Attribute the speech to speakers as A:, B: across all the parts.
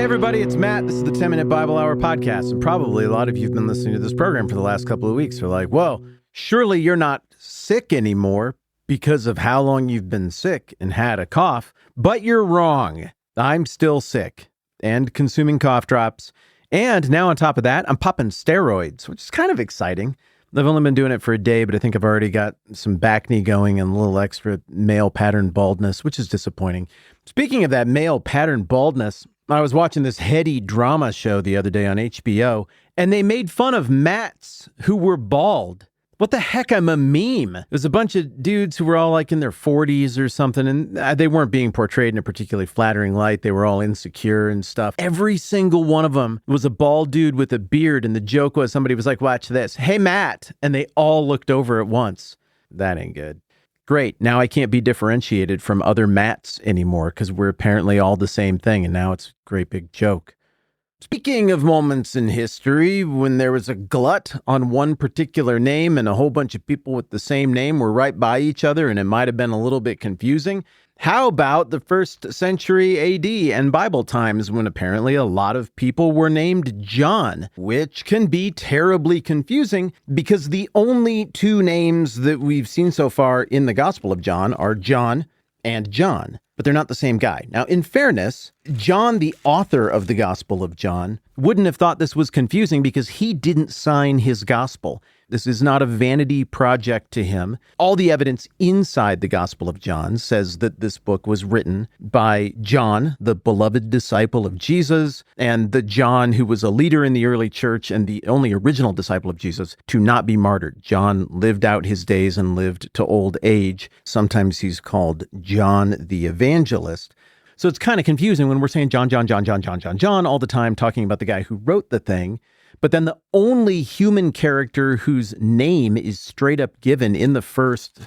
A: everybody, it's Matt. This is the 10-Minute Bible Hour podcast, and probably a lot of you have been listening to this program for the last couple of weeks. You're like, well, surely you're not sick anymore because of how long you've been sick and had a cough, but you're wrong. I'm still sick and consuming cough drops, and now on top of that, I'm popping steroids, which is kind of exciting. I've only been doing it for a day, but I think I've already got some back knee going and a little extra male pattern baldness, which is disappointing. Speaking of that male pattern baldness, I was watching this heady drama show the other day on HBO, and they made fun of Matts who were bald. What the heck? I'm a meme. It was a bunch of dudes who were all like in their 40s or something, and they weren't being portrayed in a particularly flattering light. They were all insecure and stuff. Every single one of them was a bald dude with a beard, and the joke was somebody was like, watch this. Hey, Matt. And they all looked over at once. That ain't good. Great. Now I can't be differentiated from other Matts anymore because we're apparently all the same thing, and now it's a great big joke. Speaking of moments in history, when there was a glut on one particular name and a whole bunch of people with the same name were right by each other and it might have been a little bit confusing, how about the 1st century AD and Bible times when apparently a lot of people were named John, which can be terribly confusing because the only two names that we've seen so far in the Gospel of John are John and John, but they're not the same guy. Now, in fairness, John, the author of the Gospel of John, wouldn't have thought this was confusing because he didn't sign his gospel. This is not a vanity project to him. All the evidence inside the Gospel of John says that this book was written by John, the beloved disciple of Jesus, and the John who was a leader in the early church and the only original disciple of Jesus to not be martyred. John lived out his days and lived to old age. Sometimes he's called John the Evangelist. So it's kind of confusing when we're saying John all the time, talking about the guy who wrote the thing. But then the only human character whose name is straight up given in the first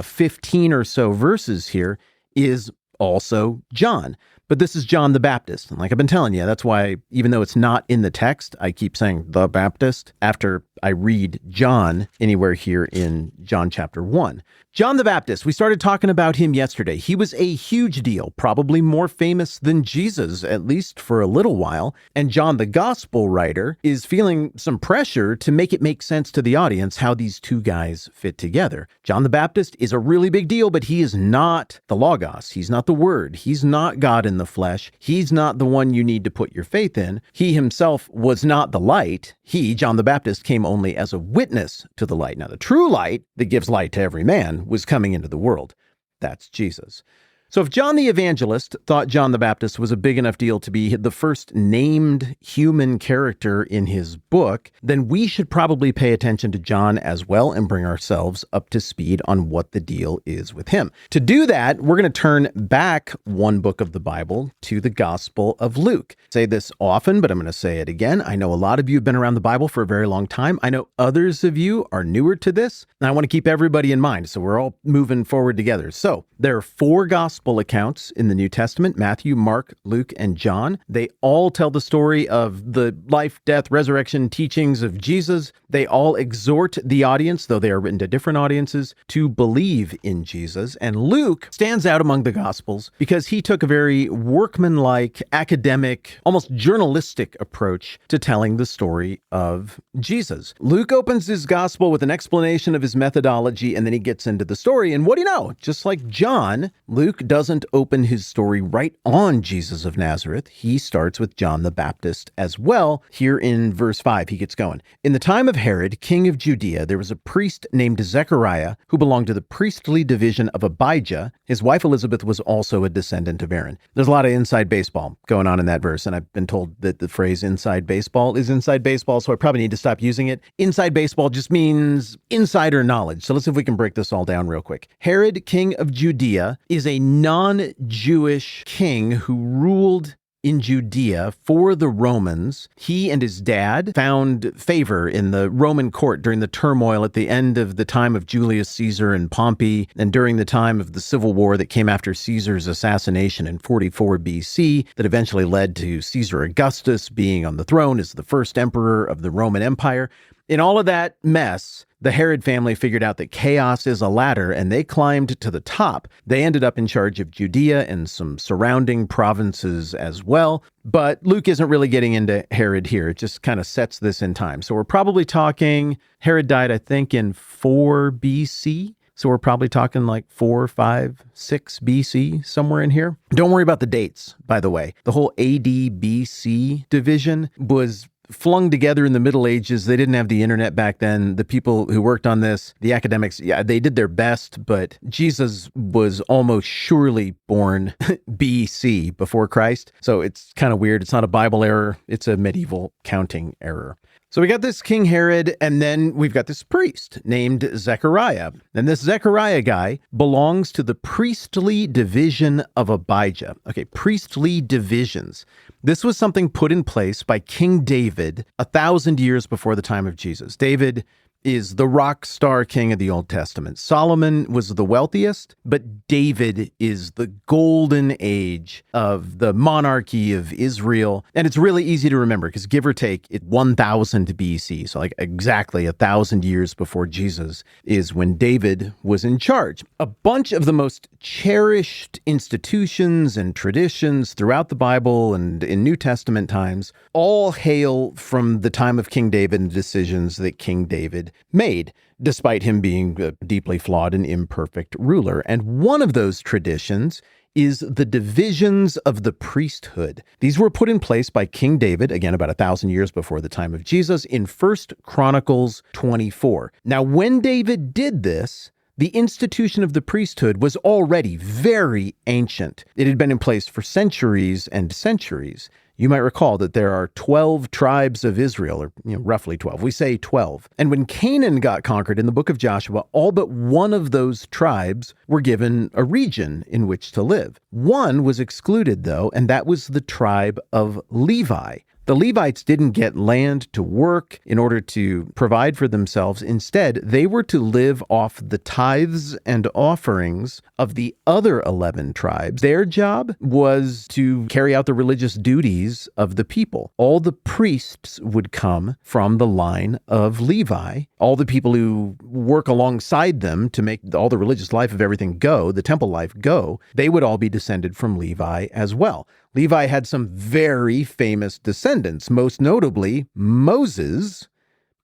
A: 15 or so verses here is also John. But this is John the Baptist. And like I've been telling you, that's why even though it's not in the text, I keep saying the Baptist after I read John anywhere here in John chapter 1. John the Baptist, we started talking about him yesterday. He was a huge deal, probably more famous than Jesus, at least for a little while. And John the Gospel writer is feeling some pressure to make it make sense to the audience how these two guys fit together. John the Baptist is a really big deal, but he is not the Logos. He's not the Word. He's not God in the flesh. He's not the one you need to put your faith in. He himself was not the light. He, John the Baptist, came only as a witness to the light. Now, the true light that gives light to every man was coming into the world. That's Jesus. So if John the Evangelist thought John the Baptist was a big enough deal to be the first named human character in his book, then we should probably pay attention to John as well and bring ourselves up to speed on what the deal is with him. To do that, we're going to turn back one book of the Bible to the Gospel of Luke. I say this often, but I'm going to say it again. I know a lot of you have been around the Bible for a very long time. I know others of you are newer to this, and I want to keep everybody in mind, so we're all moving forward together. So there are 4 Gospel accounts in the New Testament: Matthew, Mark, Luke, and John. They all tell the story of the life, death, resurrection teachings of Jesus. They all exhort the audience, though they are written to different audiences, to believe in Jesus. And Luke stands out among the Gospels because he took a very workmanlike, academic, almost journalistic approach to telling the story of Jesus. Luke opens his Gospel with an explanation of his methodology, and then he gets into the story. And what do you know? Just like John, Luke doesn't open his story right on Jesus of Nazareth. He starts with John the Baptist as well. Here in verse 5, he gets going. In the time of Herod, king of Judea, there was a priest named Zechariah who belonged to the priestly division of Abijah. His wife Elizabeth was also a descendant of Aaron. There's a lot of inside baseball going on in that verse, and I've been told that the phrase inside baseball is inside baseball, so I probably need to stop using it. Inside baseball just means insider knowledge. So let's see if we can break this all down real quick. Herod, king of Judea, is a non-Jewish king who ruled in Judea for the Romans. He and his dad found favor in the Roman court during the turmoil at the end of the time of Julius Caesar and Pompey, and during the time of the civil war that came after Caesar's assassination in 44 BC, that eventually led to Caesar Augustus being on the throne as the first emperor of the Roman Empire. In all of that mess, the Herod family figured out that chaos is a ladder, and they climbed to the top. They ended up in charge of Judea and some surrounding provinces as well. But Luke isn't really getting into Herod here. It just kind of sets this in time. So we're probably talking, Herod died, I think, in 4 BC. So we're probably talking like 4, 5, 6 BC, somewhere in here. Don't worry about the dates, by the way. The whole AD BC division was flung together in the Middle Ages. They didn't have the internet back then. The people who worked on this, the academics, they did their best, but Jesus was almost surely born BC, before Christ. So it's kind of weird. It's not a Bible error. It's a medieval counting error. So we got this King Herod, and then we've got this priest named Zechariah. And this Zechariah guy belongs to the priestly division of Abijah. Okay, priestly divisions. This was something put in place by King David 1,000 years before the time of Jesus. David is the rock star king of the Old Testament. Solomon was the wealthiest, but David is the golden age of the monarchy of Israel. And it's really easy to remember because give or take, 1000 BC, so like exactly 1,000 years before Jesus, is when David was in charge. A bunch of the most cherished institutions and traditions throughout the Bible and in New Testament times all hail from the time of King David and decisions that King David made, despite him being a deeply flawed and imperfect ruler. And one of those traditions is the divisions of the priesthood. These were put in place by King David, again, about 1,000 years before the time of Jesus, in 1 Chronicles 24. Now, when David did this, the institution of the priesthood was already very ancient. It had been in place for centuries and centuries. You might recall that there are 12 tribes of Israel, or roughly 12. We say 12. And when Canaan got conquered in the book of Joshua, all but one of those tribes were given a region in which to live. One was excluded, though, and that was the tribe of Levi. The Levites didn't get land to work in order to provide for themselves. Instead, they were to live off the tithes and offerings of the other 11 tribes. Their job was to carry out the religious duties of the people. All the priests would come from the line of Levi. All the people who work alongside them to make all the religious life of everything go, the temple life go, they would all be descended from Levi as well. Levi had some very famous descendants, most notably Moses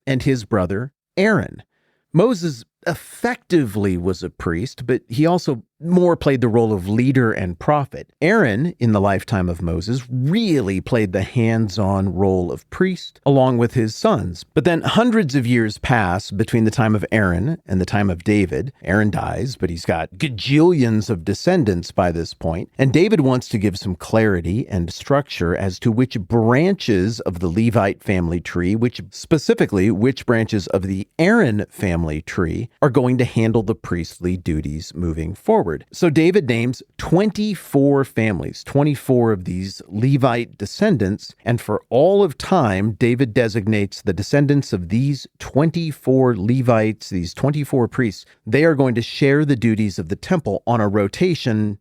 A: and his brother Aaron. Moses effectively was a priest, but he also more played the role of leader and prophet. Aaron, in the lifetime of Moses, really played the hands-on role of priest, along with his sons. But then hundreds of years pass between the time of Aaron and the time of David. Aaron dies, but he's got gajillions of descendants by this point. And David wants to give some clarity and structure as to which branches of the Levite family tree, which branches of the Aaron family tree are going to handle the priestly duties moving forward. So David names 24 families, 24 of these Levite descendants, and for all of time, David designates the descendants of these 24 Levites, these 24 priests. They are going to share the duties of the temple on a rotation,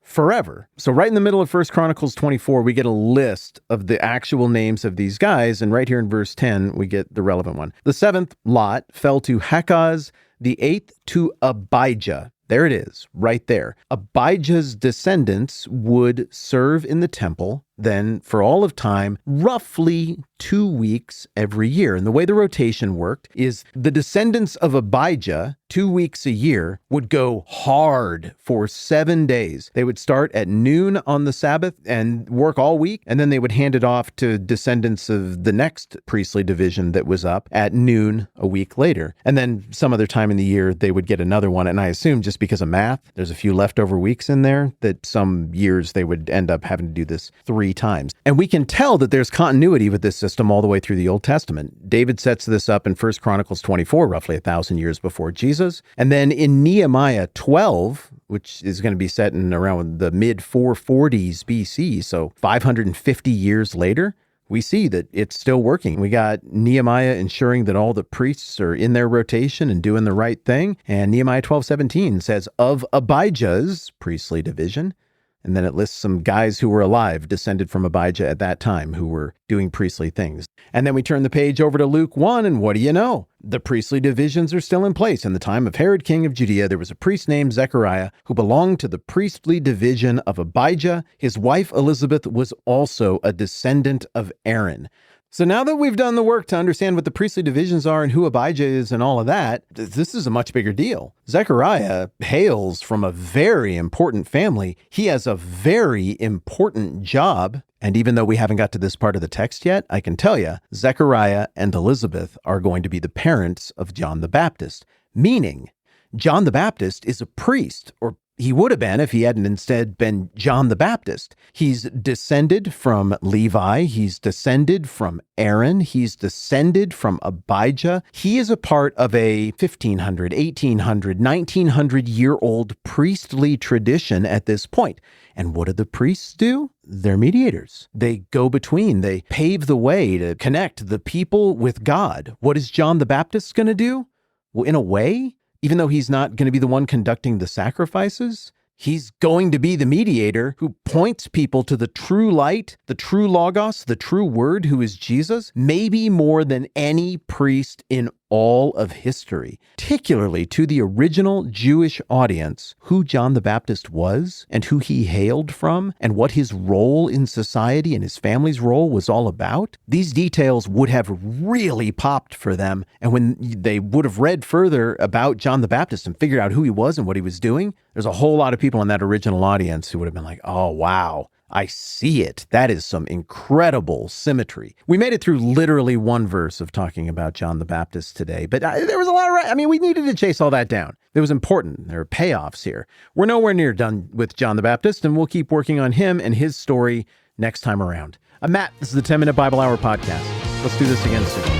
A: forever. So right in the middle of 1 Chronicles 24, we get a list of the actual names of these guys, and right here in verse 10, we get the relevant one. The 7th lot fell to Hakaz, the 8th to Abijah. There it is, right there. Abijah's descendants would serve in the temple then for all of time, roughly 2 weeks every year. And the way the rotation worked is the descendants of Abijah, 2 weeks a year, would go hard for 7 days. They would start at noon on the Sabbath and work all week, and then they would hand it off to descendants of the next priestly division that was up at noon a week later. And then some other time in the year, they would get another one. And I assume just because of math, there's a few leftover weeks in there, that some years they would end up having to do this 3 times. And we can tell that there's continuity with this system all the way through the Old Testament. David sets this up in 1 Chronicles 24, roughly 1,000 years before Jesus. And then in Nehemiah 12, which is going to be set in around the mid-440s BC, so 550 years later, we see that it's still working. We got Nehemiah ensuring that all the priests are in their rotation and doing the right thing. And Nehemiah 12:17 says, of Abijah's priestly division, And then it lists some guys who were alive, descended from Abijah at that time, who were doing priestly things. And then we turn the page over to Luke 1, and what do you know? The priestly divisions are still in place. In the time of Herod, king of Judea, there was a priest named Zechariah who belonged to the priestly division of Abijah. His wife Elizabeth was also a descendant of Aaron. So now that we've done the work to understand what the priestly divisions are and who Abijah is and all of that, this is a much bigger deal. Zechariah hails from a very important family. He has a very important job. And even though we haven't got to this part of the text yet, I can tell you, Zechariah and Elizabeth are going to be the parents of John the Baptist, meaning John the Baptist is a priest, or he would have been if he hadn't instead been John the Baptist. He's descended from Levi. He's descended from Aaron. He's descended from Abijah. He is a part of a 1500, 1800, 1900-year-old priestly tradition at this point. And what do the priests do? They're mediators. They go between. They pave the way to connect the people with God. What is John the Baptist going to do? Well, in a way, even though he's not going to be the one conducting the sacrifices, he's going to be the mediator who points people to the true light, the true Logos, the true Word, who is Jesus, maybe more than any priest in all of history, particularly to the original Jewish audience, who John the Baptist was and who he hailed from and what his role in society and his family's role was all about. These details would have really popped for them. And when they would have read further about John the Baptist and figured out who he was and what he was doing, there's a whole lot of people in that original audience who would have been like, oh, wow, I see it. That is some incredible symmetry. We made it through literally one verse of talking about John the Baptist today, but there was a lot of, we needed to chase all that down. It was important. There are payoffs here. We're nowhere near done with John the Baptist, and we'll keep working on him and his story next time around. I'm Matt. This is the 10-Minute Bible Hour podcast. Let's do this again soon.